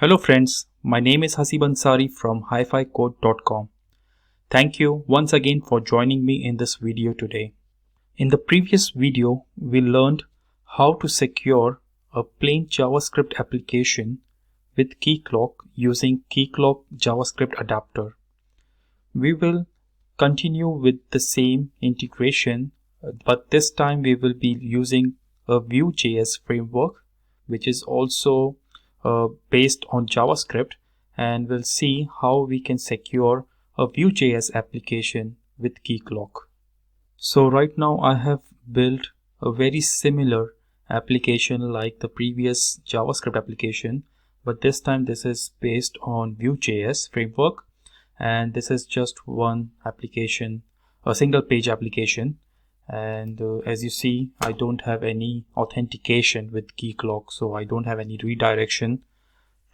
Hello friends, my name is Hasib Ansari from hifivecode.com. Thank you once again for joining me in this video today. In the previous video, we learned how to secure a plain JavaScript application with Keycloak using Keycloak JavaScript adapter. We will continue with the same integration, but this time we will be using a Vue.js framework, which is also based on JavaScript, and we'll see how we can secure a Vue.js application with Keycloak. So right now I have built a very similar application like the previous JavaScript application, but this time this is based on Vue.js framework, and this is just one application, a single page application. And as you see, I don't have any authentication with Keycloak, so I don't have any redirection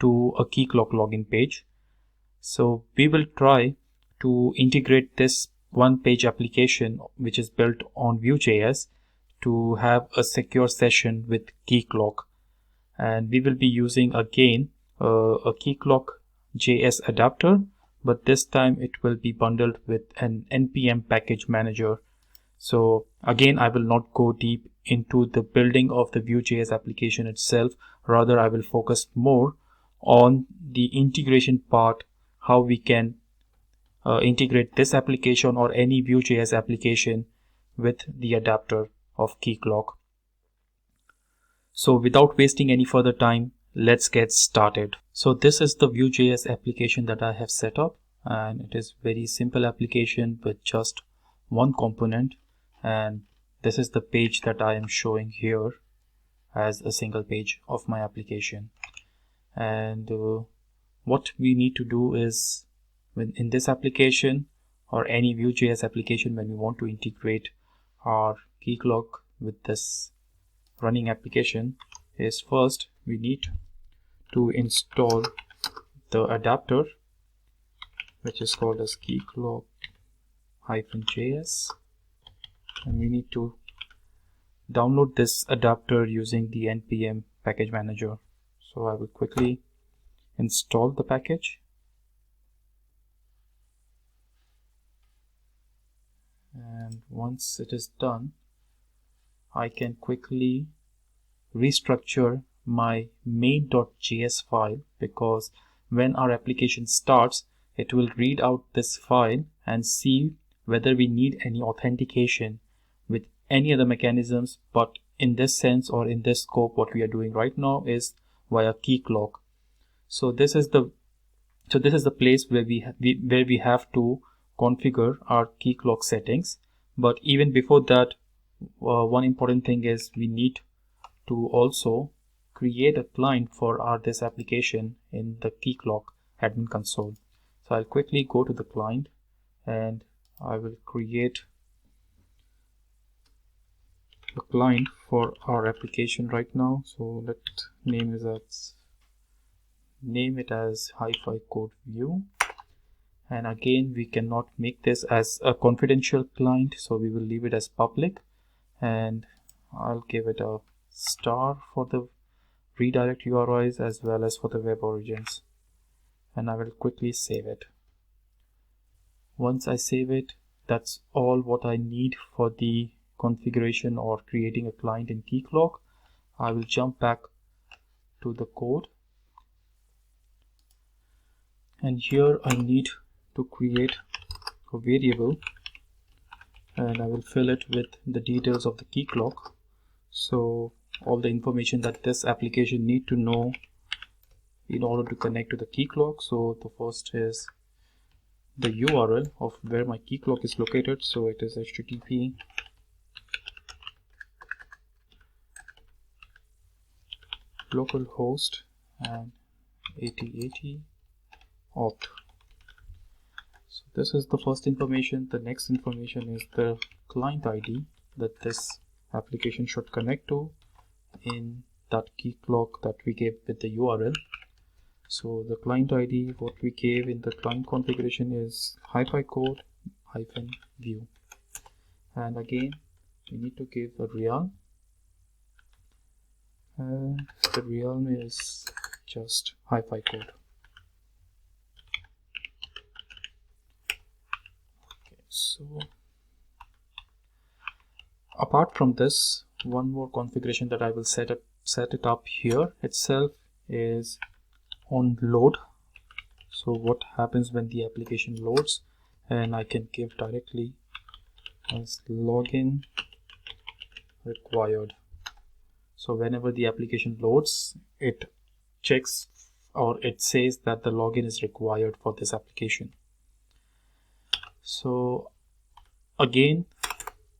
to a Keycloak login page. So we will try to integrate this one page application which is built on Vue.js to have a secure session with Keycloak, and we will be using again a keycloak-js adapter, but this time it will be bundled with an npm package manager. So again, I will not go deep into the building of the Vue.js application itself. Rather, I will focus more on the integration part, how we can integrate this application or any Vue.js application with the adapter of Keycloak. So without wasting any further time, let's get started. So this is the Vue.js application that I have set up, and it is very simple application with just one component. And this is the page that I am showing here as a single page of my application. And what we need to do is, when in this application or any Vue.js application, when we want to integrate our Keycloak with this running application, is first we need to install the adapter, which is called as keycloak-js. And we need to download this adapter using the npm package manager. So I will quickly install the package, and once it is done, I can quickly restructure my main.js file, because when our application starts, it will read out this file and see whether we need any authentication with any other mechanisms. But in this sense, or in this scope, what we are doing right now is via Keycloak. So this is the place where we have to configure our Keycloak settings. But even before that, one important thing is we need to also create a client for this application in the Keycloak admin console. So I'll quickly go to the client and I will create a client for our application right now. So let's name it as hifivecode Vue. And again, we cannot make this as a confidential client, so we will leave it as public, and I'll give it a star for the redirect URIs as well as for the web origins, and I will quickly save it. Once I save it, that's all what I need for the configuration or creating a client in Keycloak. I will jump back to the code, and here I need to create a variable, and I will fill it with the details of the Keycloak. So all the information that this application need to know in order to connect to the Keycloak. So the first is the URL of where my Keycloak is located. So it is http localhost and 8080 auth. So this is the first information. The next information is the client ID that this application should connect to in that Keycloak that we gave with the URL. So the client ID, what we gave in the client configuration is hifivecode-vue, and again we need to give a real, and the realm is just hifivecode. Okay, so apart from this, one more configuration that I will set it up here itself is on load. So what happens when the application loads, and I can give directly as login required. So whenever the application loads, it checks or it says that the login is required for this application. So again,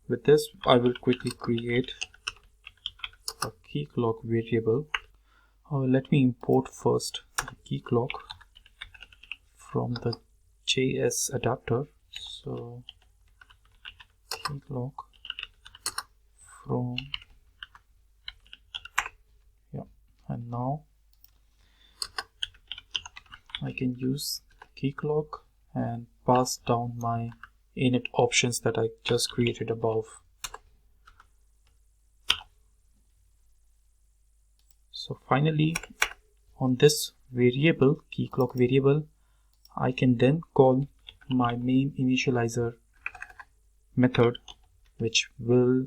with this, I will quickly create a keycloak variable. Let me import first the keycloak from the JS adapter. So keycloak from, yeah, and now I can use keycloak and pass down my init options that I just created above. So finally, on this variable, keycloak variable, I can then call my main initializer method, which will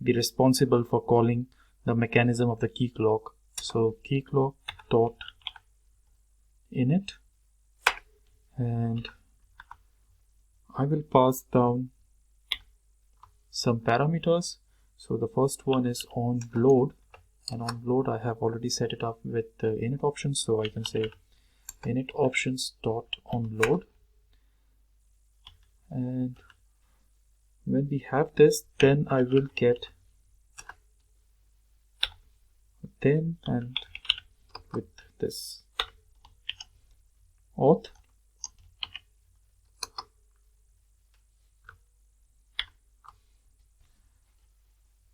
be responsible for calling the mechanism of the keycloak. So keycloak dot init, and I will pass down some parameters. So the first one is on load, and on load I have already set it up with the init options, so I can say init options dot on load. And when we have this, then I will get then, and with this auth.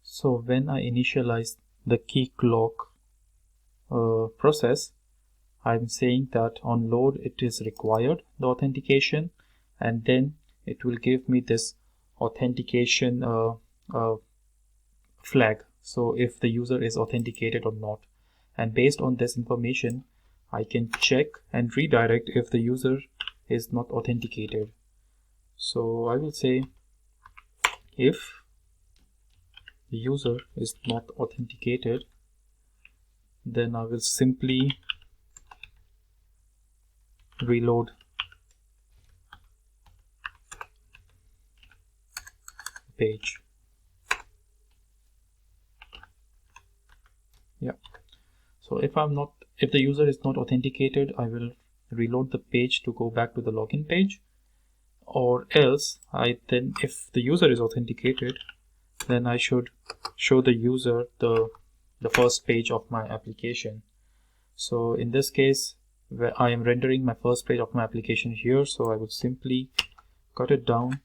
So when I initialize the keycloak process, I'm saying that on load it is required, the authentication, and then it will give me this authentication flag. So if the user is authenticated or not, and based on this information, I can check and redirect if the user is not authenticated. So I will say if the user is not authenticated, then I will simply reload the page. Yeah. So if the user is not authenticated, I will reload the page to go back to the login page, or else if the user is authenticated, then I should show the user the first page of my application. So in this case, where I am rendering my first page of my application here, so I would simply cut it down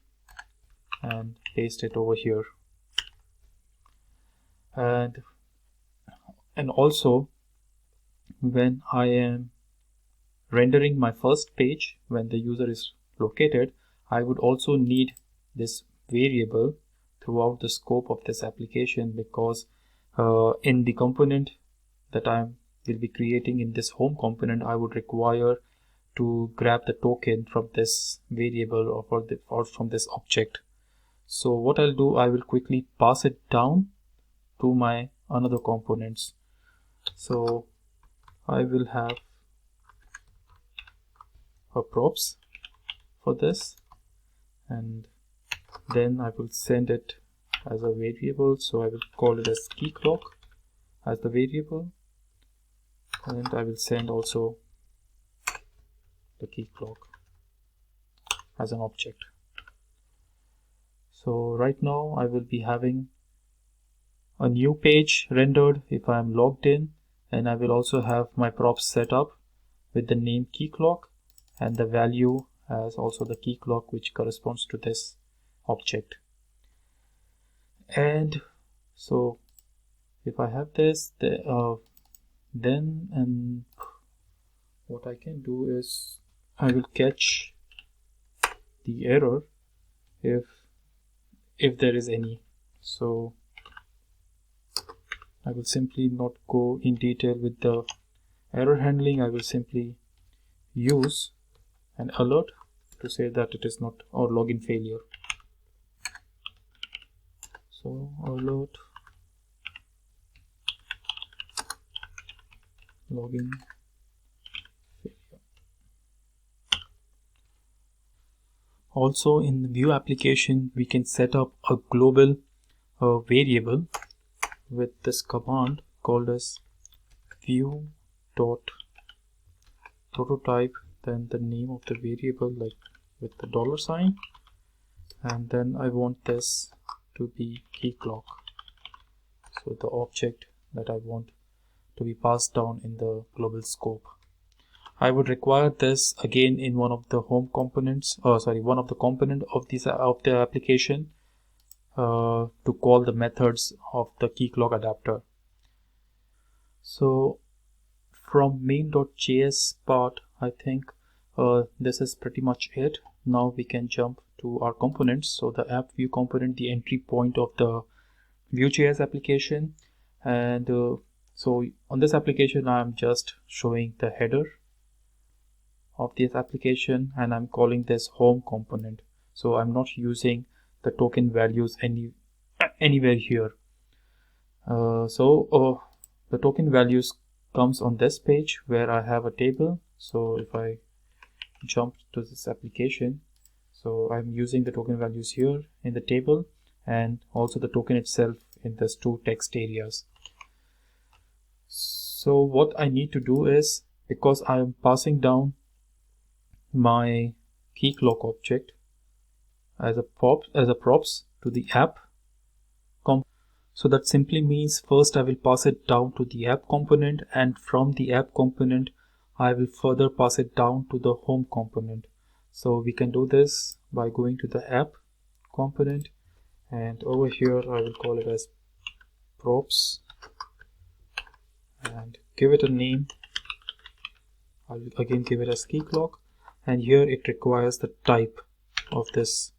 and paste it over here. And also, when I am rendering my first page, when the user is located, I would also need this variable throughout the scope of this application, because in the component that I will be creating in this home component, I would require to grab the token from this variable or from this object. So what I'll do, I will quickly pass it down to my another components. So I will have a props for this, and then I will send it as a variable. So I will call it as keycloak as the variable, and I will send also the keycloak as an object. So right now I will be having a new page rendered if I am logged in, and I will also have my props set up with the name keycloak and the value as also the keycloak, which corresponds to this object. And so if I have this, then and what I can do is I will catch the error if there is any. So I will simply not go in detail with the Error handling, I will simply use an alert to say that it is not, or login failure. So alert login failure. Also in the Vue application, we can set up a global variable with this command called as Vue.prototype, then the name of the variable like with the $, and then I want this to be keycloak, so the object that I want to be passed down in the global scope. I would require this again in one of the home components, one of the component of the application to call the methods of the keycloak adapter. So from main.js part, I think this is pretty much it. Now we can jump to our components. So the app view component, the entry point of the Vue.js application, and so on this application I'm just showing the header of this application and I'm calling this home component. So I'm not using the token values anywhere here. The token values comes on this page where I have a table. So if I jump to this application, so I'm using the token values here in the table and also the token itself in these two text areas. So what I need to do is, because I am passing down my keycloak object as a props to the app so that simply means first I will pass it down to the app component, and from the app component I will further pass it down to the home component. So we can do this by going to the app component, and over here I will call it as props and give it a name. I will again give it as keycloak, and here it requires the type of this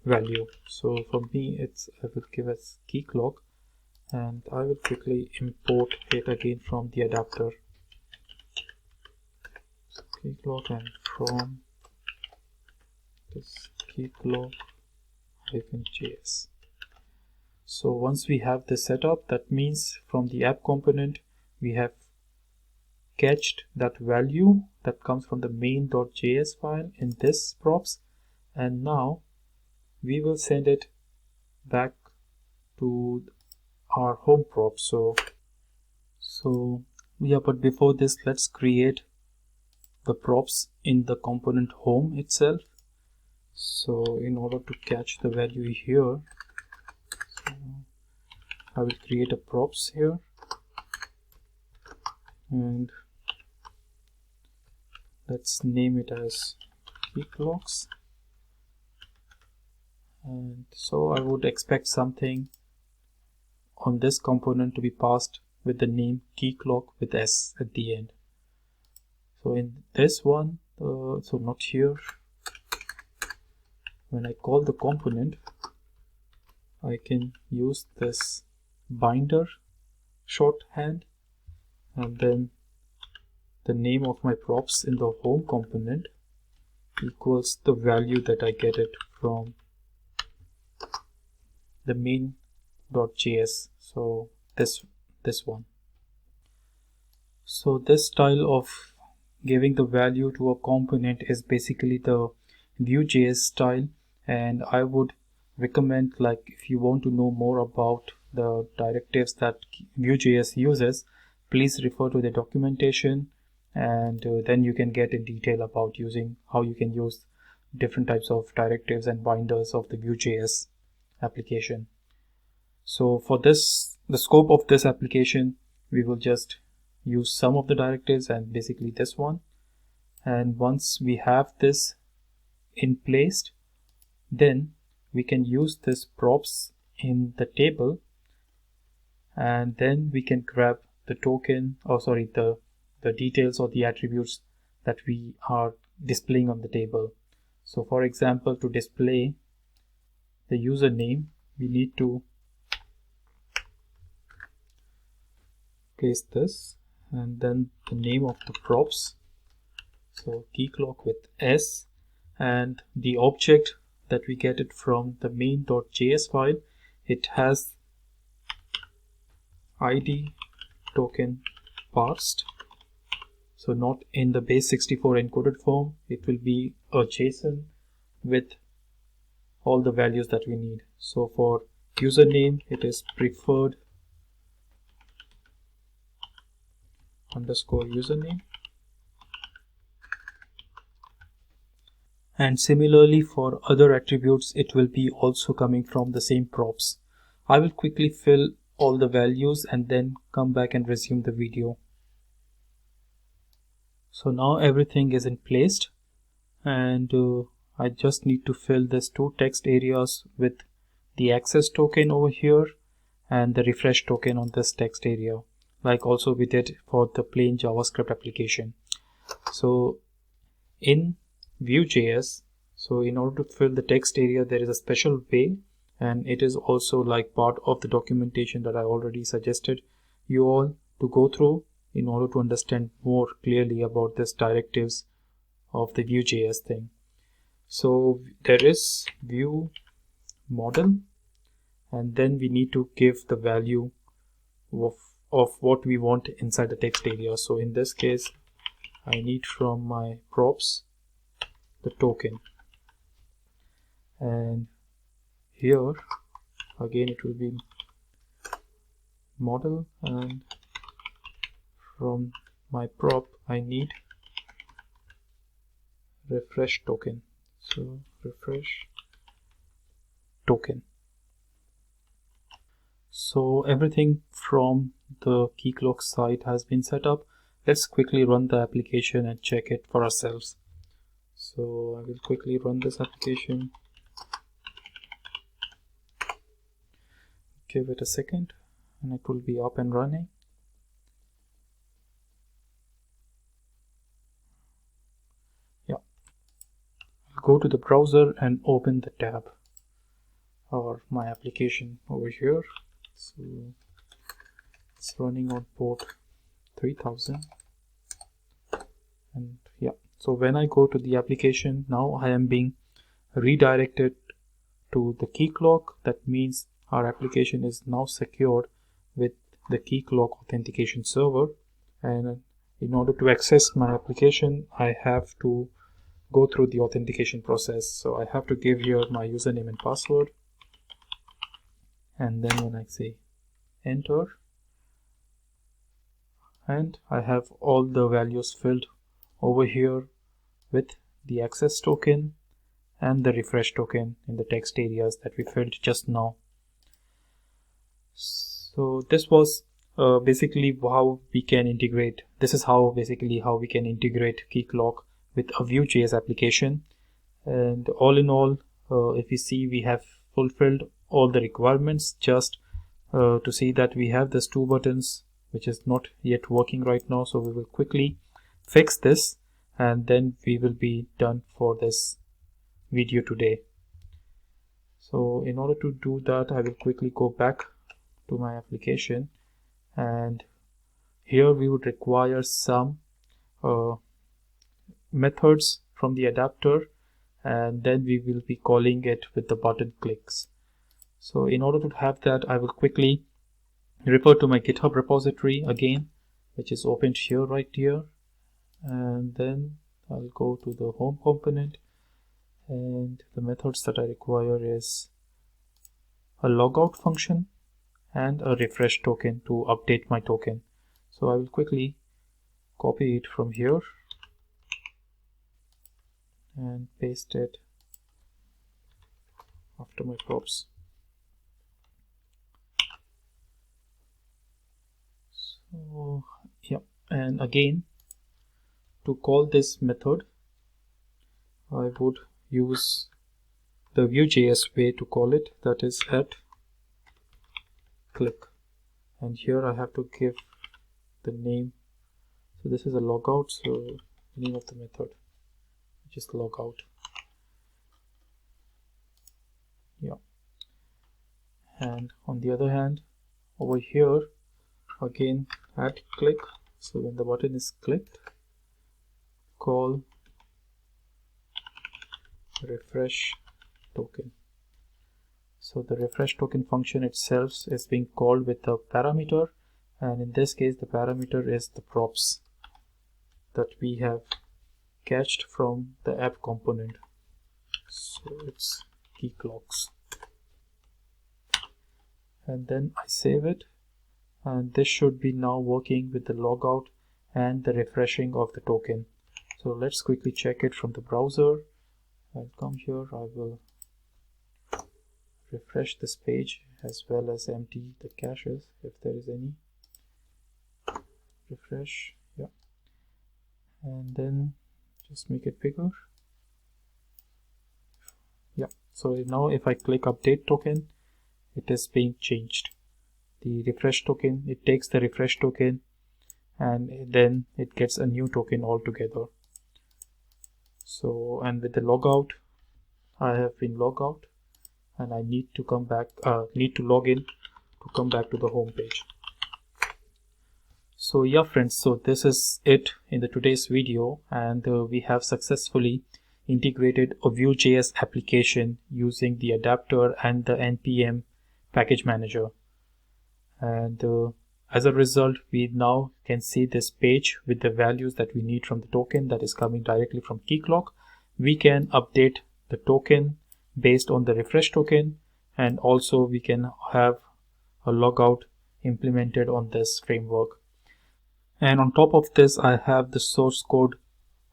value. So for me I will give as keycloak, and I will quickly import it again from the adapter. So keycloak, and from this keycloak-js. So once we have this set up, that means from the app component we have catched that value that comes from the main.js file in this props, and now we will send it back to our home props. So yeah, but before this, let's create the props in the component home itself. So in order to catch the value here, so I will create a props here, and let's name it as keyclooks. And so I would expect something on this component to be passed with the name keycloak with S at the end. So in this one, so not here, when I call the component, I can use this binder shorthand, and then the name of my props in the home component equals the value that I get it from the main.js. So this one. So this style of giving the value to a component is basically the Vue.js style, and I would recommend, like, if you want to know more about the directives that Vue.js uses, please refer to the documentation, and then you can get in detail about how you can use different types of directives and binders of the Vue.js application. So for this, the scope of this application, we will just use some of the directives and basically this one. And once we have this in place, then we can use this props in the table, and then we can grab the token, the details or the attributes that we are displaying on the table. So for example, to display the username, we need to place this, and then the name of the props, so keycloak with S, and the object that we get it from the main.js file, it has id token parsed, so not in the base64 encoded form. It will be a JSON with all the values that we need. So for username, it is preferred underscore username, and similarly for other attributes, it will be also coming from the same props. I will quickly fill all the values and then come back and resume the video. So now everything is in place, and I just need to fill these two text areas with the access token over here and the refresh token on this text area, like also we did for the plain JavaScript application. So in Vue.js, so in order to fill the text area, there is a special way, and it is also like part of the documentation that I already suggested you all to go through in order to understand more clearly about this directives of the Vue.js thing. So there is Vue model, and then we need to give the value of what we want inside the text area. So in this case, I need from my props the token, and here again it will be model, and from my prop I need refresh token, so refresh token. So everything from the Keycloak site has been set up. Let's quickly run the application and check it for ourselves. So I will quickly run this application. Give it a second and it will be up and running. Yeah, I'll go to the browser and open the tab or my application over here. So it's running on port 3000, and yeah, so when I go to the application, now I am being redirected to the Keycloak. That means our application is now secured with the Keycloak authentication server, and in order to access my application, I have to go through the authentication process. So I have to give here my username and password, and then when I say enter, and I have all the values filled over here with the access token and the refresh token in the text areas that we filled just now. So this was basically how we can integrate. This is how basically how we can integrate Keycloak with a Vue.js application. And all in all, if you see, we have fulfilled all the requirements. Just to see that we have these two buttons which is not yet working right now, so we will quickly fix this and then we will be done for this video today. So in order to do that, I will quickly go back to my application, and here we would require some methods from the adapter, and then we will be calling it with the button clicks. So in order to have that, I will quickly refer to my GitHub repository again, which is opened here, right here, and then I'll go to the home component, and the methods that I require is a logout function and a refresh token to update my token. So I will quickly copy it from here and paste it after my props. So yeah, and again to call this method, I would use the Vue.js way to call it, that is at click, and here I have to give the name. So this is a logout, so name of the method, which is logout. Yeah, and on the other hand, over here again at click, So when the button is clicked, call refresh token. So the refresh token function itself is being called with a parameter, and in this case the parameter is the props that we have cached from the app component. So it's keycloaks, and then I save it, and this should be now working with the logout and the refreshing of the token. So let's quickly check it from the browser. I'll come here, I will refresh this page as well as empty the caches if there is any. Refresh, yeah, and then just make it bigger. Yeah, so now if I click update token, it is being changed. The refresh token, it takes the refresh token and then it gets a new token altogether. So, and with the logout, I have been logged out and I need to come back, need to log in to come back to the home page. So yeah friends, so this is it in the today's video, and we have successfully integrated a Vue.js application using the adapter and the npm package manager. And as a result, we now can see this page with the values that we need from the token that is coming directly from Keycloak. We can update the token based on the refresh token, and also we can have a logout implemented on this framework. And on top of this, I have the source code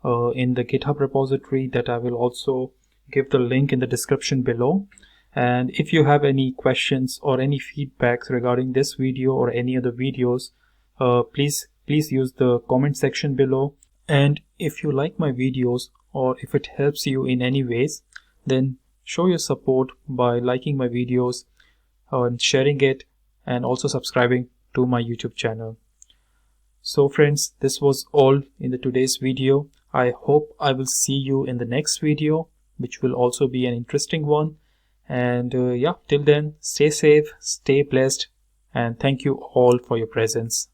in the GitHub repository that I will also give the link in the description below. And if you have any questions or any feedbacks regarding this video or any other videos, please use the comment section below. And if you like my videos or if it helps you in any ways, then show your support by liking my videos and sharing it, and also subscribing to my YouTube channel. So friends, this was all in the today's video. I hope I will see you in the next video, which will also be an interesting one. And yeah, till then, stay safe, stay blessed, and thank you all for your presence.